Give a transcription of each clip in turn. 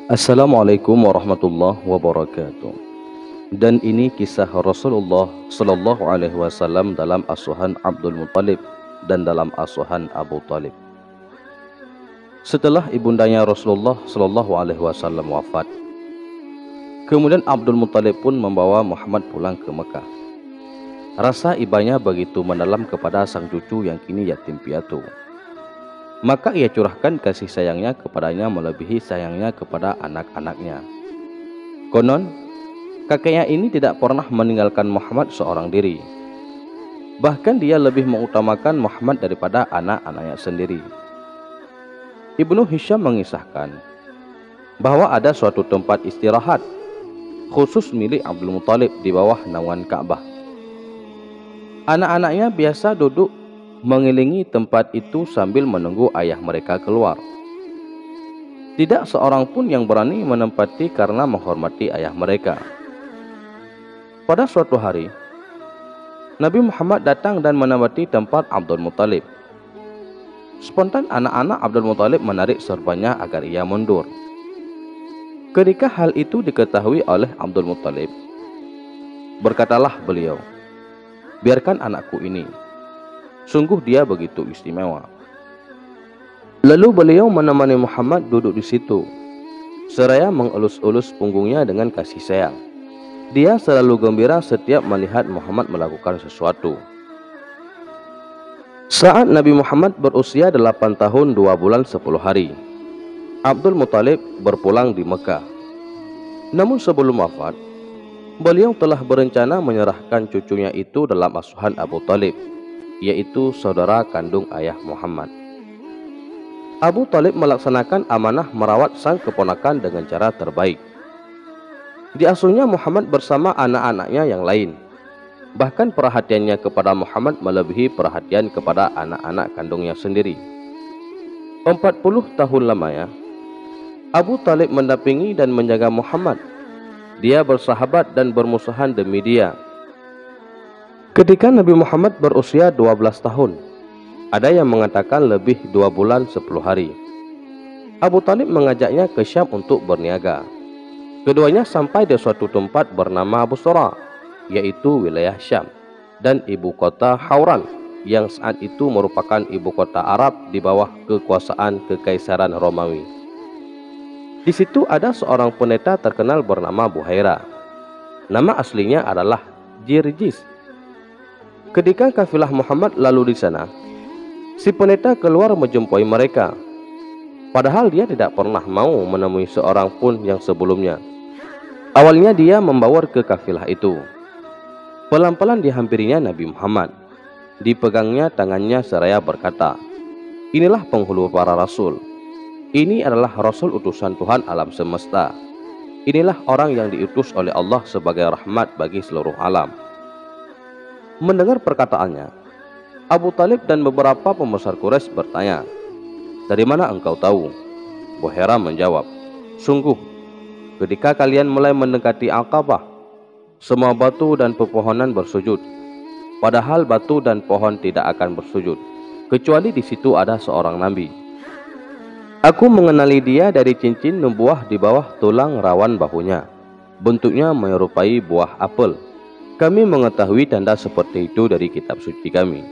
Assalamualaikum warahmatullahi wabarakatuh. Dan ini kisah Rasulullah Sallallahu Alaihi Wasallam dalam asuhan Abdul Muttalib dan dalam asuhan Abu Talib. Setelah ibundanya Rasulullah Sallallahu Alaihi Wasallam wafat, kemudian Abdul Muttalib pun membawa Muhammad pulang ke Mekah. Rasa ibanya begitu mendalam kepada sang cucu yang kini yatim piatu. Maka ia curahkan kasih sayangnya kepadanya melebihi sayangnya kepada anak-anaknya. Konon, kakeknya ini tidak pernah meninggalkan Muhammad seorang diri. Bahkan dia lebih mengutamakan Muhammad daripada anak-anaknya sendiri. Ibnu Hisham mengisahkan bahwa ada suatu tempat istirahat khusus milik Abdul Muttalib di bawah naungan Ka'bah. Anak-anaknya biasa duduk mengelilingi tempat itu sambil menunggu ayah mereka keluar. Tidak seorang pun yang berani menempati karena menghormati ayah mereka. Pada suatu hari, Nabi Muhammad datang dan menempati tempat Abdul Muttalib. Spontan anak-anak Abdul Muttalib menarik serbannya agar ia mundur. Ketika hal itu diketahui oleh Abdul Muttalib, berkatalah beliau, "Biarkan anakku ini. Sungguh dia begitu istimewa." Lalu beliau menemani Muhammad duduk di situ, seraya mengelus-elus punggungnya dengan kasih sayang. Dia selalu gembira setiap melihat Muhammad melakukan sesuatu. Saat Nabi Muhammad berusia 8 tahun 2 bulan 10 hari, Abdul Muttalib berpulang di Mekah. Namun sebelum wafat, beliau telah berencana menyerahkan cucunya itu dalam asuhan Abu Talib, yaitu saudara kandung ayah Muhammad. Abu Talib melaksanakan amanah merawat sang keponakan dengan cara terbaik. Diasuhnya Muhammad bersama anak-anaknya yang lain. Bahkan perhatiannya kepada Muhammad melebihi perhatian kepada anak-anak kandungnya sendiri. 40 tahun lamanya, Abu Talib mendampingi dan menjaga Muhammad. Dia bersahabat dan bermusuhan demi dia. Ketika Nabi Muhammad berusia 12 tahun, ada yang mengatakan lebih 2 bulan 10 hari, Abu Talib mengajaknya ke Syam untuk berniaga. Keduanya sampai di suatu tempat bernama Busra, yaitu wilayah Syam, dan ibu kota Hauran, yang saat itu merupakan ibu kota Arab di bawah kekuasaan Kekaisaran Romawi. Di situ ada seorang pendeta terkenal bernama Buhaira. Nama aslinya adalah Jirjis. Ketika kafilah Muhammad lalu di sana, si pendeta keluar menjumpai mereka. Padahal dia tidak pernah mau menemui seorang pun yang sebelumnya. Awalnya dia membawa ke kafilah itu. Pelan-pelan dihampirinya Nabi Muhammad. Dipegangnya tangannya seraya berkata, "Inilah penghulu para rasul. Ini adalah rasul utusan Tuhan alam semesta. Inilah orang yang diutus oleh Allah sebagai rahmat bagi seluruh alam." Mendengar perkataannya, Abu Talib dan beberapa pembesar Quraisy bertanya, "Dari mana engkau tahu?" Buhaira menjawab, "Sungguh, ketika kalian mulai mendekati Aqabah, semua batu dan pepohonan bersujud. Padahal batu dan pohon tidak akan bersujud, kecuali di situ ada seorang nabi. Aku mengenali dia dari cincin nubuah di bawah tulang rawan bahunya. Bentuknya menyerupai buah apel. Kami mengetahui tanda seperti itu dari kitab suci kami."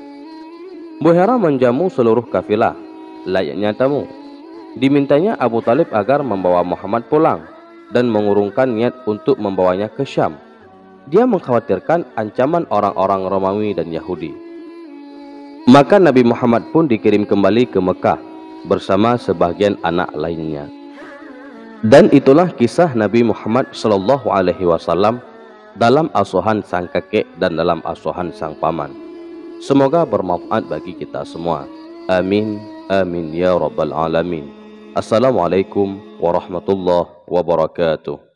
Buhaira menjamu seluruh kafilah, layaknya tamu. Dimintanya Abu Talib agar membawa Muhammad pulang dan mengurungkan niat untuk membawanya ke Syam. Dia mengkhawatirkan ancaman orang-orang Romawi dan Yahudi. Maka Nabi Muhammad pun dikirim kembali ke Mekah bersama sebagian anak lainnya. Dan itulah kisah Nabi Muhammad Sallallahu Alaihi Wasallam dalam asuhan sang kakek dan dalam asuhan sang paman. Semoga bermanfaat bagi kita semua. Amin, amin ya rabbal alamin. Assalamualaikum warahmatullahi wabarakatuh.